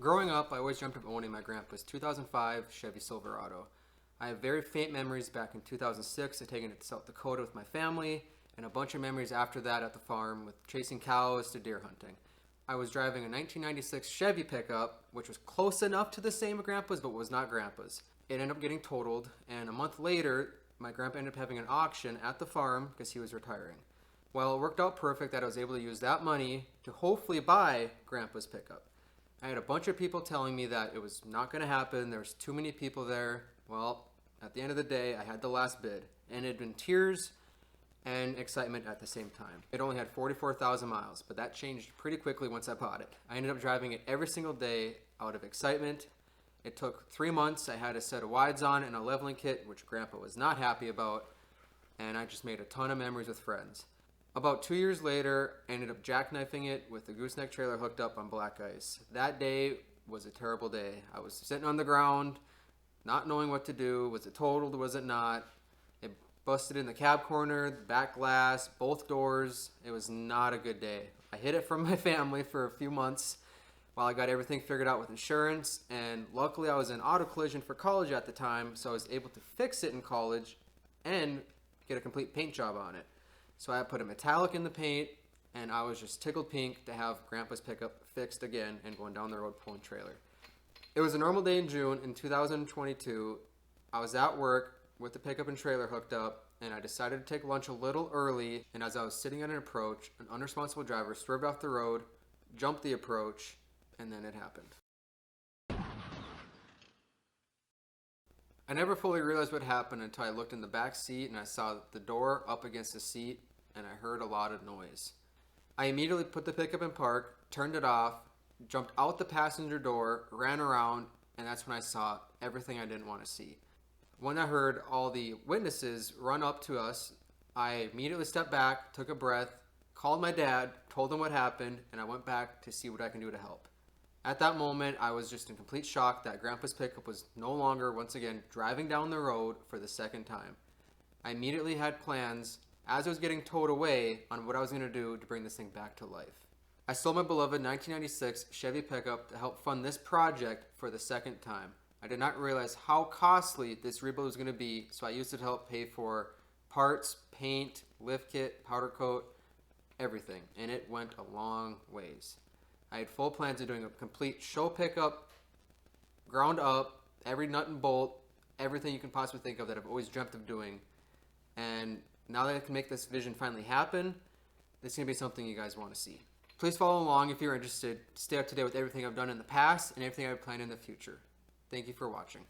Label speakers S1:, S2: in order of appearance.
S1: Growing up, I always dreamt of owning my grandpa's 2005 Chevy Silverado. I have very faint memories back in 2006 of taking it to South Dakota with my family, and a bunch of memories after that at the farm with chasing cows to deer hunting. I was driving a 1996 Chevy pickup, which was close enough to the same grandpa's, but was not grandpa's. It ended up getting totaled, and a month later, my grandpa ended up having an auction at the farm because he was retiring. Well, it worked out perfect that I was able to use that money to hopefully buy grandpa's pickup. I had a bunch of people telling me that it was not going to happen, there was too many people there. Well, at the end of the day, I had the last bid, and it had been tears and excitement at the same time. It only had 44,000 miles, but that changed pretty quickly once I bought it. I ended up driving it every single day out of excitement. It took 3 months. I had a set of wides on and a leveling kit, which Grandpa was not happy about, and I just made a ton of memories with friends. About 2 years later, I ended up jackknifing it with the gooseneck trailer hooked up on black ice. That day was a terrible day. I was sitting on the ground, not knowing what to do. Was it totaled? Was it not? It busted in the cab corner, the back glass, both doors. It was not a good day. I hid it from my family for a few months while I got everything figured out with insurance, and luckily I was in auto collision for college at the time, so I was able to fix it in college and get a complete paint job on it. So I put a metallic in the paint, and I was just tickled pink to have Grandpa's pickup fixed again and going down the road pulling trailer. It was a normal day in June in 2022. I was at work with the pickup and trailer hooked up, and I decided to take lunch a little early, and as I was sitting at an approach, an unresponsible driver swerved off the road, jumped the approach, and then it happened. I never fully realized what happened until I looked in the back seat and I saw the door up against the seat, and I heard a lot of noise. I immediately put the pickup in park, turned it off, jumped out the passenger door, ran around, and that's when I saw everything I didn't want to see. When I heard all the witnesses run up to us, I immediately stepped back, took a breath, called my dad, told him what happened, and I went back to see what I can do to help. At that moment, I was just in complete shock that Grandpa's pickup was no longer, once again, driving down the road for the second time. I immediately had plans, as it was getting towed away, on what I was going to do to bring this thing back to life. I sold my beloved 1996 Chevy pickup to help fund this project for the second time. I did not realize how costly this rebuild was going to be, so I used it to help pay for parts, paint, lift kit, powder coat, everything, and it went a long ways. I had full plans of doing a complete show pickup, ground up, every nut and bolt, everything you can possibly think of that I've always dreamt of doing. And now that I can make this vision finally happen, this is going to be something you guys want to see. Please follow along if you're interested. Stay up to date with everything I've done in the past and everything I plan in the future. Thank you for watching.